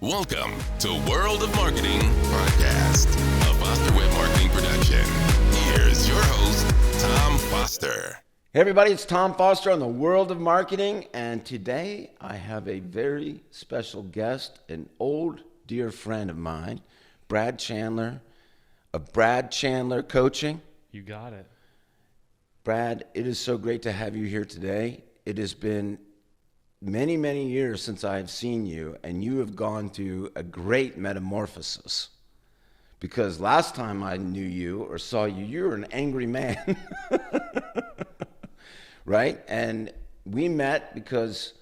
Welcome to World of Marketing Podcast, a Foster Web Marketing production. Here's your host, Tom Foster. Hey everybody, it's Tom Foster on the World of Marketing, and today I have a very special guest, an old dear friend of mine, Brad Chandler, of Brad Chandler Coaching. You got it. Brad, it is so great to have you here today. It has been many, many years since I have seen you, and you have gone through a great metamorphosis. Because last time I knew you or saw you, you were an angry man. Right? And we met because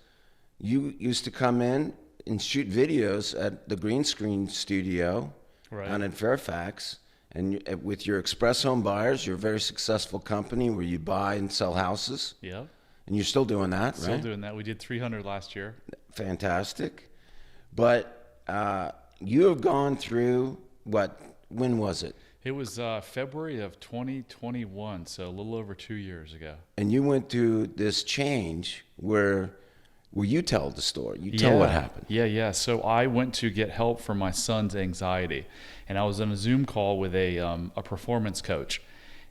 you used to come in and shoot videos at the green screen studio down in Fairfax. And with your Express Home Buyers, you're a very successful company where you buy and sell houses. Yeah. And you're still doing that, right? Still doing that. We did 300 last year. Fantastic. But you have gone through, when was it? It was February of 2021, so a little over 2 years ago. And you went through this change where you tell the story. You tell what happened. Yeah. So I went to get help for my son's anxiety, and I was on a Zoom call with a performance coach.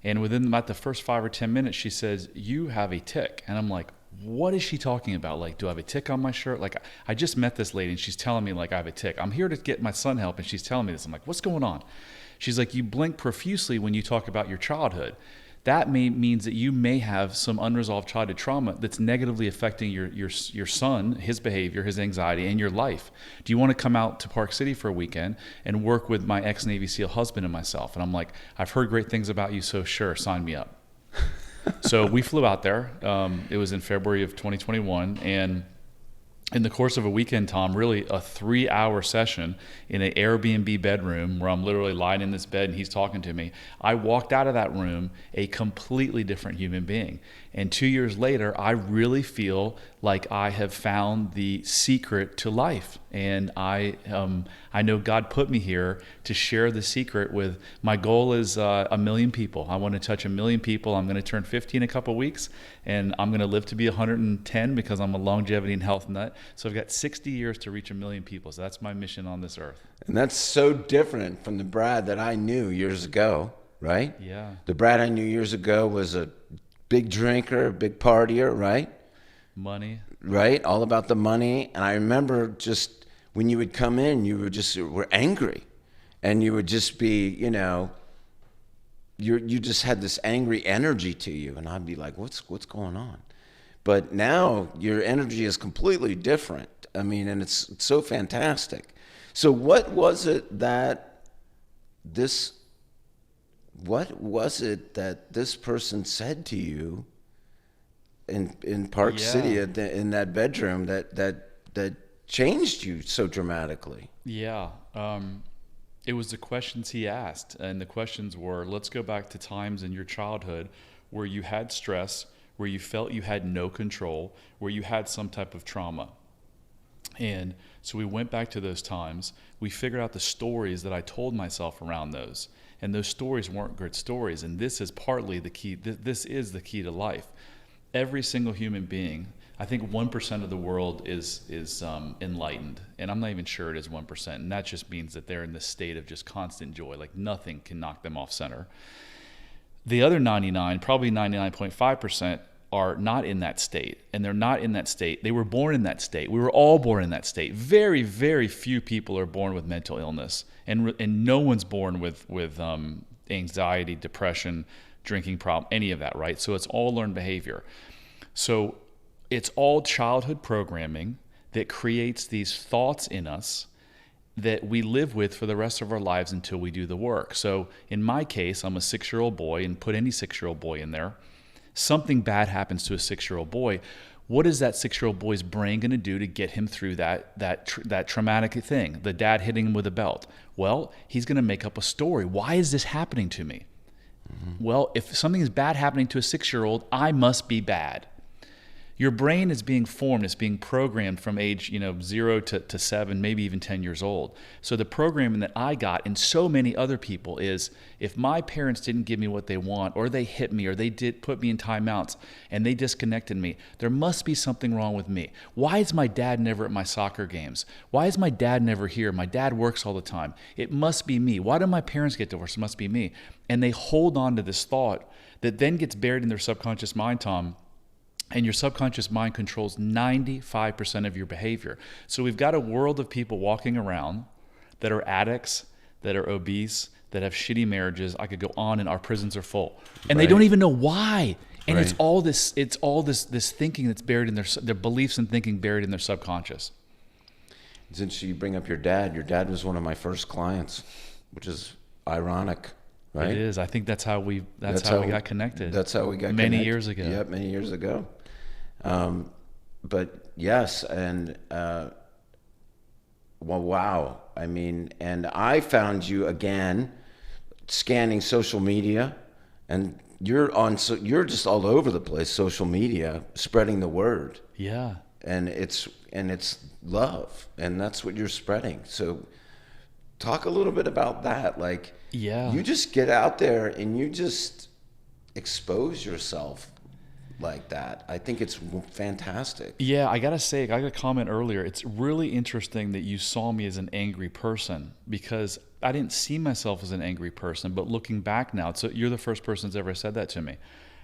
And within about the first 5 or 10 minutes, she says, "You have a tic." And I'm like, what is she talking about? Like, do I have a tic on my shirt? Like, I just met this lady and she's telling me like I have a tic. I'm here to get my son help and she's telling me this. I'm like, what's going on? She's like, you blink profusely when you talk about your childhood. That means that you may have some unresolved childhood trauma that's negatively affecting your son, his behavior, his anxiety, and your life. Do you want to come out to Park City for a weekend and work with my ex-Navy SEAL husband and myself? And I'm like, I've heard great things about you, so sure, sign me up. So we flew out there. It was in February of 2021, and in the course of a weekend, Tom, really a 3-hour session in an Airbnb bedroom where I'm literally lying in this bed and he's talking to me. I walked out of that room a completely different human being. And 2 years later, I really feel like I have found the secret to life. And I know God put me here to share the secret with, my goal is 1 million people. I want to touch 1 million people. I'm going to turn 50 in a couple of weeks, and I'm going to live to be 110 because I'm a longevity and health nut. So I've got 60 years to reach 1 million people. So that's my mission on this earth. And that's so different from the Brad that I knew years ago, right? Yeah. The Brad I knew years ago was a big drinker, a big partier, right? Money. Right? All about the money. And I remember just when you would come in, you were angry. And you would just be, you just had this angry energy to you. And I'd be like, what's going on? But now your energy is completely different. I mean, and it's so fantastic. So what was it that this person said to you in Park City in that bedroom that changed you so dramatically? Yeah. It was the questions he asked. And the questions were, let's go back to times in your childhood where you had stress, where you felt you had no control, where you had some type of trauma. And so we went back to those times. We figured out the stories that I told myself around those. And those stories weren't good stories. And this is partly the key. This is the key to life. Every single human being, I think 1% of the world is enlightened. And I'm not even sure it is 1%. And that just means that they're in this state of just constant joy. Like nothing can knock them off center. The other 99, probably 99.5%, are not in that state. And they're not in that state. They were born in that state. We were all born in that state. Very, very few people are born with mental illness. And no one's born with anxiety, depression, drinking problem, any of that, right? So it's all learned behavior. So it's all childhood programming that creates these thoughts in us that we live with for the rest of our lives until we do the work. So in my case, I'm a 6-year-old boy, and put any 6-year-old boy in there. Something bad happens to a 6-year-old boy. What is that 6-year-old boy's brain going to do to get him through that traumatic thing? The dad hitting him with a belt. Well, he's going to make up a story. Why is this happening to me? Mm-hmm. Well, if something is bad happening to a 6-year-old, I must be bad. Your brain is being formed, it's being programmed from age 0 to 7, maybe even 10 years old. So the programming that I got and so many other people is, if my parents didn't give me what they want, or they hit me, or they did put me in timeouts and they disconnected me, there must be something wrong with me. Why is my dad never at my soccer games? Why is my dad never here? My dad works all the time. It must be me. Why do my parents get divorced? It must be me. And they hold on to this thought that then gets buried in their subconscious mind, Tom. And your subconscious mind controls 95% of your behavior. So we've got a world of people walking around that are addicts, that are obese, that have shitty marriages. I could go on, and our prisons are full. And they don't even know why. And it's all this thinking that's buried in their beliefs and thinking buried in their subconscious. Since you bring up your dad was one of my first clients, which is ironic. Right? It is. I think that's how we got connected. That's how we got many years ago. Yep, many years ago. But yes, and well, wow. I mean, and I found you again scanning social media, and you're just all over the place, social media, spreading the word. Yeah. And it's love, and that's what you're spreading. So talk a little bit about that. Like, you just get out there and you just expose yourself like that. I think it's fantastic. Yeah, I gotta say, I got a comment earlier. It's really interesting that you saw me as an angry person, because I didn't see myself as an angry person. But looking back now, so you're the first person that's ever said that to me.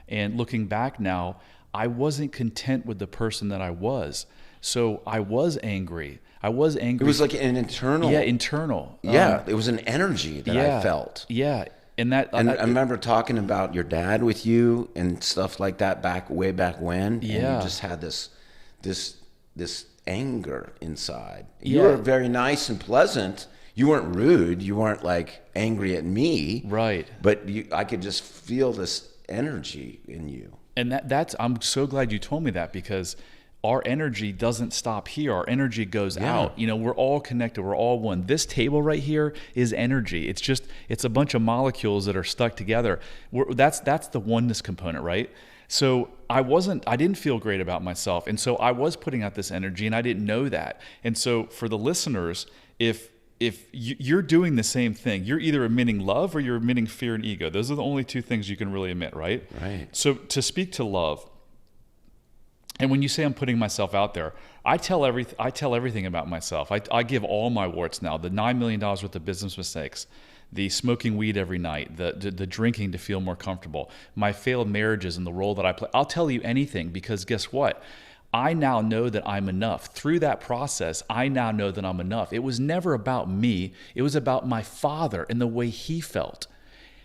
And looking back now, I wasn't content with the person that I was. So I was angry. It was like an internal. Yeah, internal. Yeah, it was an energy that I felt. Yeah. And I remember talking about your dad with you and stuff like that way back when. Yeah. And you just had this anger inside. You were very nice and pleasant. You weren't rude. You weren't like angry at me. Right. But I could just feel this energy in you. And that's I'm so glad you told me that, because our energy doesn't stop here. Our energy goes out. We're all connected. We're all one. This table right here is energy. It's a bunch of molecules that are stuck together. That's the oneness component, right? So I didn't feel great about myself. And so I was putting out this energy, and I didn't know that. And so for the listeners, if you're doing the same thing, you're either emitting love or you're emitting fear and ego. Those are the only two things you can really emit, right? Right. So to speak to love, and when you say I'm putting myself out there, I tell everything about myself. I give all my warts now, the $9 million worth of business mistakes, the smoking weed every night, the drinking to feel more comfortable, my failed marriages and the role that I play. I'll tell you anything, because guess what? I now know that I'm enough. Through that process, I now know that I'm enough. It was never about me. It was about my father and the way he felt.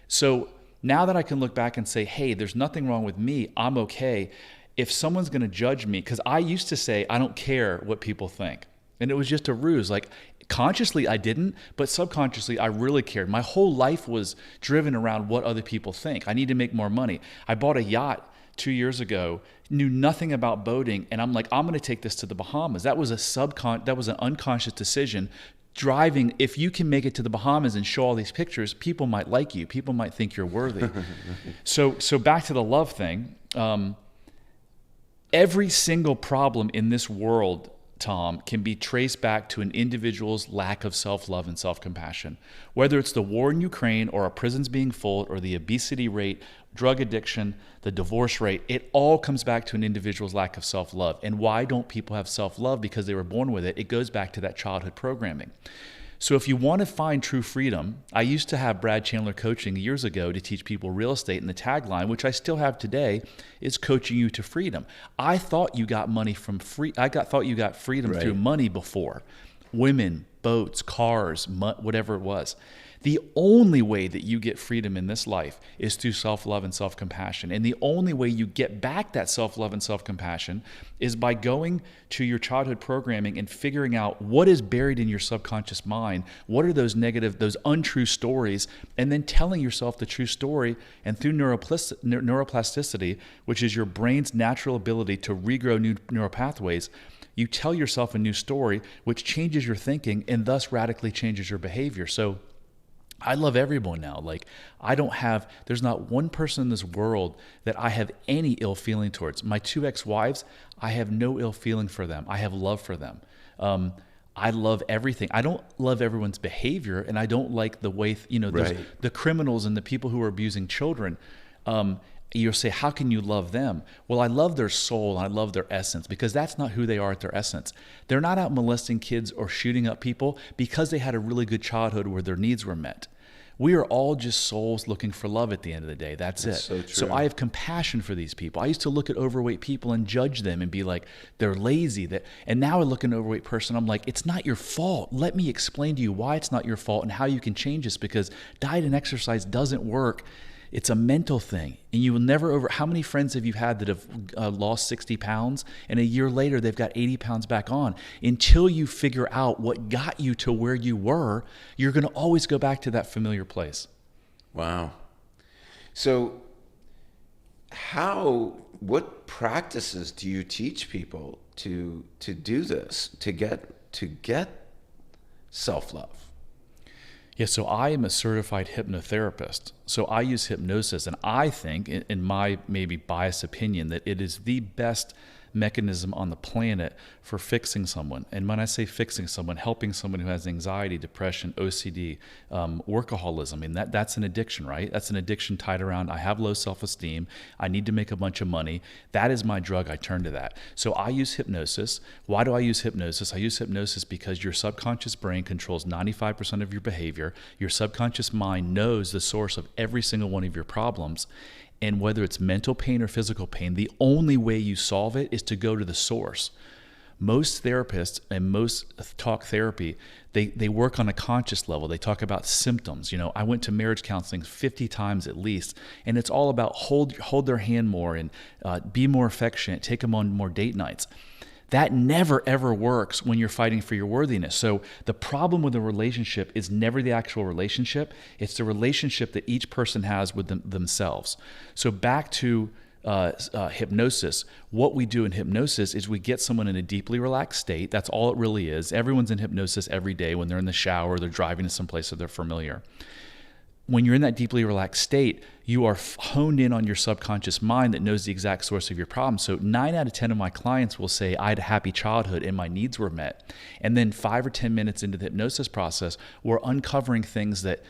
So now that I can look back and say, hey, there's nothing wrong with me, I'm okay. If someone's going to judge me, because I used to say, I don't care what people think. And it was just a ruse. Like, consciously I didn't, but subconsciously I really cared. My whole life was driven around what other people think. I need to make more money. I bought a yacht 2 years ago, knew nothing about boating, and I'm like, I'm going to take this to the Bahamas. That was an unconscious decision. Driving, if you can make it to the Bahamas and show all these pictures, people might like you. People might think you're worthy. So back to the love thing. Every single problem in this world, Tom, can be traced back to an individual's lack of self-love and self-compassion. Whether it's the war in Ukraine, or our prisons being full, or the obesity rate, drug addiction, the divorce rate, it all comes back to an individual's lack of self-love. And why don't people have self-love? Because they were born with it. It goes back to that childhood programming. So if you want to find true freedom, I used to have Brad Chandler coaching years ago to teach people real estate, and the tagline, which I still have today, is coaching you to freedom. I thought you got money from thought you got freedom through money before. Women, boats, cars, whatever it was. The only way that you get freedom in this life is through self-love and self-compassion. And the only way you get back that self-love and self-compassion is by going to your childhood programming and figuring out what is buried in your subconscious mind, what are those negative, those untrue stories, and then telling yourself the true story. And through neuroplasticity, which is your brain's natural ability to regrow new neural pathways, you tell yourself a new story, which changes your thinking and thus radically changes your behavior. So I love everyone now. Like, there's not one person in this world that I have any ill feeling towards. My 2 ex-wives, I have no ill feeling for them. I have love for them. I love everything. I don't love everyone's behavior, and I don't like the way, the criminals and the people who are abusing children. You'll say, how can you love them? Well, I love their soul, and I love their essence, because that's not who they are at their essence. They're not out molesting kids or shooting up people because they had a really good childhood where their needs were met. We are all just souls looking for love at the end of the day. That's it. So true. So I have compassion for these people. I used to look at overweight people and judge them and be like, they're lazy. And now I look at an overweight person, I'm like, it's not your fault. Let me explain to you why it's not your fault and how you can change this, because diet and exercise doesn't work. It's a mental thing. And you will never how many friends have you had that have lost 60 pounds and a year later they've got 80 pounds back on? Until you figure out what got you to where you were, you're going to always go back to that familiar place. Wow. So what practices do you teach people to do this, to get self-love? Yeah, so I am a certified hypnotherapist. So I use hypnosis, and I think, in my maybe biased opinion, that it is the best mechanism on the planet for fixing someone. And when I say fixing someone, helping someone who has anxiety, depression, OCD, workaholism, I mean, that's an addiction, right? That's an addiction tied around, I have low self-esteem, I need to make a bunch of money. That is my drug. I turn to that. So I use hypnosis. Why do I use hypnosis? I use hypnosis because your subconscious brain controls 95% of your behavior. Your subconscious mind knows the source of every single one of your problems. And whether it's mental pain or physical pain, the only way you solve it is to go to the source. Most therapists and most talk therapy, they work on a conscious level. They talk about symptoms. I went to marriage counseling 50 times at least, and it's all about hold their hand more and be more affectionate, take them on more date nights. That never, ever works when you're fighting for your worthiness. So the problem with a relationship is never the actual relationship. It's the relationship that each person has with themselves. So back to hypnosis. What we do in hypnosis is we get someone in a deeply relaxed state. That's all it really is. Everyone's in hypnosis every day when they're in the shower, they're driving to some place that they're familiar. When you're in that deeply relaxed state, you are honed in on your subconscious mind that knows the exact source of your problem. So 9 out of 10 of my clients will say, I had a happy childhood and my needs were met. And then 5 or 10 minutes into the hypnosis process, we're uncovering things that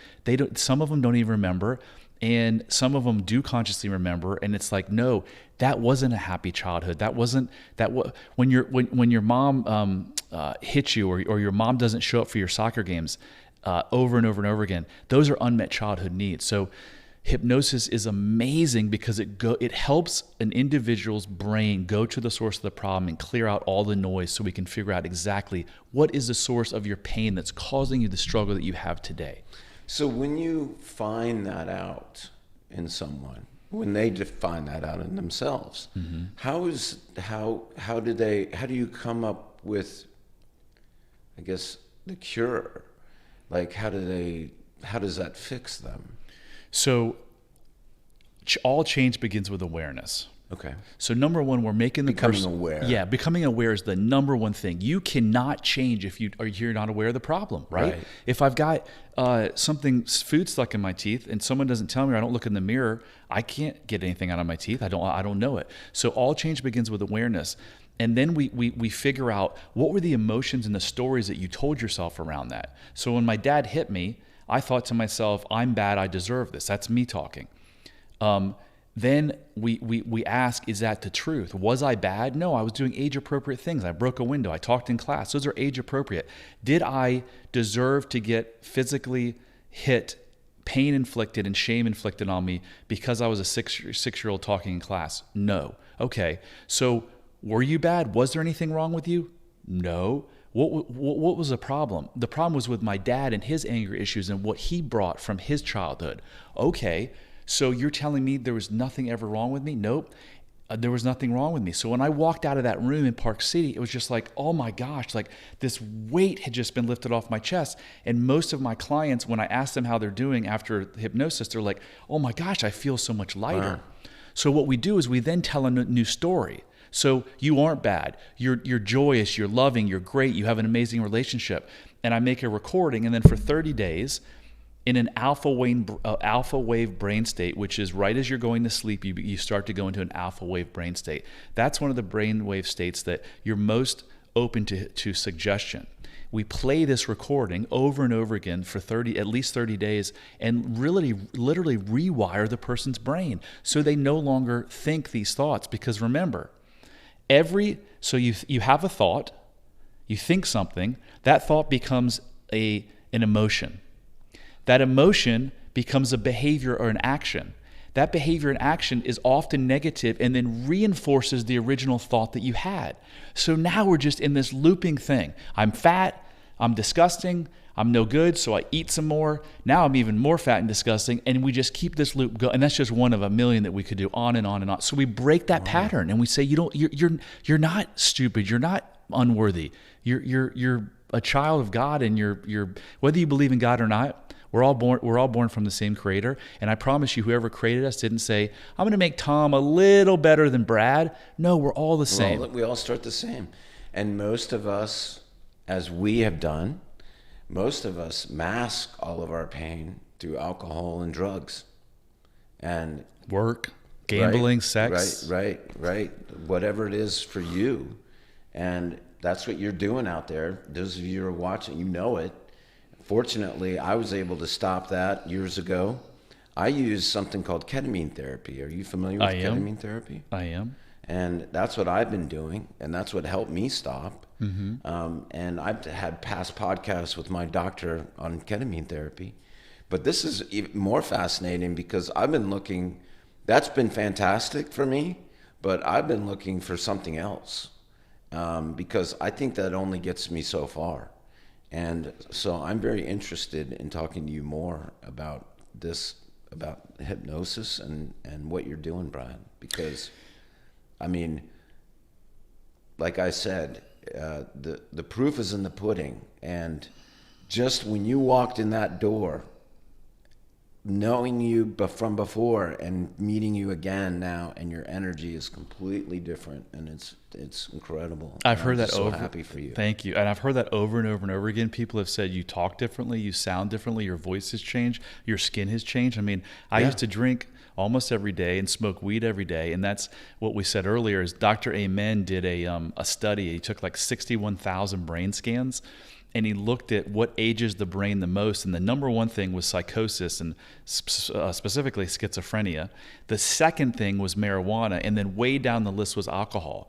some of them don't even remember, and some of them do consciously remember. And it's like, no, that wasn't a happy childhood. When your mom hits you, or your mom doesn't show up for your soccer games, over and over and over again, those are unmet childhood needs. So hypnosis is amazing because it helps an individual's brain go to the source of the problem and clear out all the noise, so we can figure out exactly what is the source of your pain that's causing you the struggle that you have today. So when you find that out in someone, when they find that out in themselves, mm-hmm. how do you come up with, I guess, the cure? Like, how does that fix them? So all change begins with awareness. Okay. So number one, we're making becoming aware. Yeah, becoming aware is the number one thing. You cannot change if you're not aware of the problem, right? If I've got food stuck in my teeth and someone doesn't tell me, or I don't look in the mirror, I can't get anything out of my teeth. I don't know it. So all change begins with awareness. And then we figure out what were the emotions and the stories that you told yourself around that. So when my dad hit me, I thought to myself, I'm bad, I deserve this. That's me talking. Then we ask, is that the truth? Was I bad? No, I was doing age-appropriate things. I broke a window. I talked in class. Those are age-appropriate. Did I deserve to get physically hit, pain inflicted, and shame inflicted on me because I was a six-year-old talking in class? No. Okay, so were you bad? Was there anything wrong with you? No. What was the problem? The problem was with my dad and his anger issues and what he brought from his childhood. Okay, so you're telling me there was nothing ever wrong with me? Nope. There was nothing wrong with me. So when I walked out of that room in Park City, it was just like, oh my gosh, like this weight had just been lifted off my chest. And most of my clients, when I ask them how they're doing after hypnosis, they're like, oh my gosh, I feel so much lighter. Wow. So what we do is we then tell a new story. So you aren't bad. You're joyous. You're loving. You're great. You have an amazing relationship. And I make a recording, and then for 30 days, in an alpha wave brain state, which is right as you're going to sleep, you start to go into an alpha wave brain state. That's one of the brain wave states that you're most open to suggestion. We play this recording over and over again for at least 30 days and really literally rewire the person's brain so they no longer think these thoughts. Because remember, so you have a thought, you think something, that thought becomes an emotion. That emotion becomes a behavior or an action. That behavior and action is often negative and then reinforces the original thought that you had. So now we're just in this looping thing. I'm fat, I'm disgusting, I'm no good, so I eat some more. Now I'm even more fat and disgusting, and we just keep this loop going. And that's just one of a million that we could do, on and on and on. So we break that pattern and we say, you're not stupid, you're not unworthy. You're a child of God, and you're whether you believe in God or not. We're all born from the same creator. And I promise you, whoever created us didn't say, I'm going to make Tom a little better than Brad. No, we're all the same. We all start the same. And most of us, as we have done, most of us mask all of our pain through alcohol and drugs. And work, gambling, sex. Right. Whatever it is for you. And that's what you're doing out there. Those of you who are watching, you know it. Fortunately, I was able to stop that years ago. I use something called ketamine therapy. Are you familiar with ketamine therapy? I am. And that's what I've been doing, and that's what helped me stop. Mm-hmm. And I've had past podcasts with my doctor on ketamine therapy. But this is even more fascinating because I've been looking, that's been fantastic for me, but I've been looking for something else because I think that only gets me so far. And so I'm very interested in talking to you more about this, about hypnosis and what you're doing, Brian. Because, I mean, like I said, the proof is in the pudding. And just when you walked in that door, knowing you from before and meeting you again now, and your energy is completely different, and it's incredible. I've heard that so happy for you. Thank you. And I've heard that over and over and over again. People have said you talk differently, you sound differently, your voice has changed, your skin has changed. I mean, I used to drink almost every day and smoke weed every day, and that's what we said earlier. Is Dr. Amen did a study. He took like 61,000 brain scans. And he looked at what ages the brain the most, and the number one thing was psychosis, and specifically schizophrenia. The second thing was marijuana, and then way down the list was alcohol.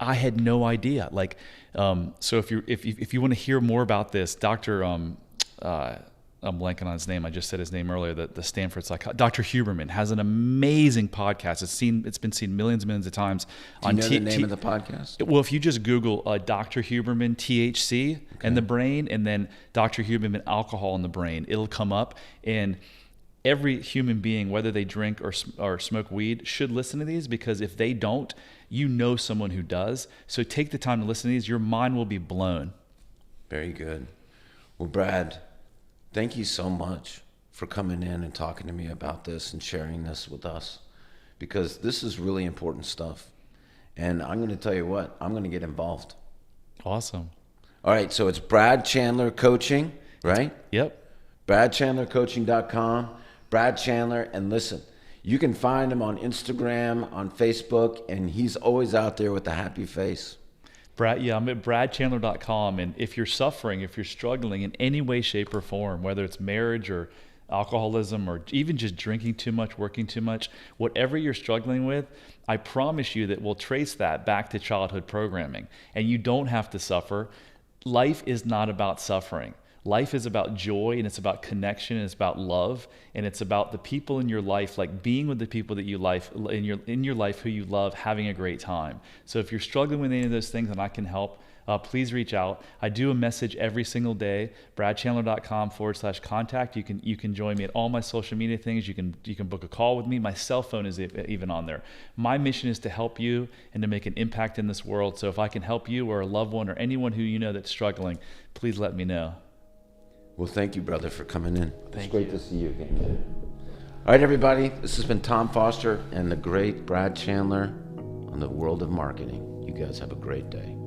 I had no idea. Like, so if you want to hear more about this, Dr. I'm blanking on his name. I just said his name earlier. The Stanford psychologist, Dr. Huberman, has an amazing podcast. It's been seen millions and millions of times. Do you know the name of the podcast? Well, if you just Google Dr. Huberman THC and the brain, and then Dr. Huberman alcohol in the brain, it'll come up. And every human being, whether they drink or smoke weed, should listen to these, because if they don't, you know someone who does. So take the time to listen to these. Your mind will be blown. Very good. Well, Brad, thank you so much for coming in and talking to me about this and sharing this with us, because this is really important stuff. And I'm going to tell you what, I'm going to get involved. Awesome. All right, so it's Brad Chandler Coaching, right? Yep. BradChandlerCoaching.com. Brad Chandler, and listen, you can find him on Instagram, on Facebook, and he's always out there with a happy face. I'm at bradchandler.com, and if you're suffering, if you're struggling in any way, shape, or form, whether it's marriage or alcoholism or even just drinking too much, working too much, whatever you're struggling with, I promise you that we'll trace that back to childhood programming, and you don't have to suffer. Life is not about suffering. Life is about joy, and it's about connection, and it's about love, and it's about the people in your life, like being with the people that you like in your life who you love, having a great time. So if you're struggling with any of those things and I can help, please reach out. I do a message every single day, bradchandler.com/contact. You can join me at all my social media things. You can book a call with me. My cell phone is even on there. My mission is to help you and to make an impact in this world. So if I can help you or a loved one or anyone who you know that's struggling, please let me know. Well, thank you, brother, for coming in. It's great to see you again. All right, everybody. This has been Tom Foster and the great Brad Chandler on the world of marketing. You guys have a great day.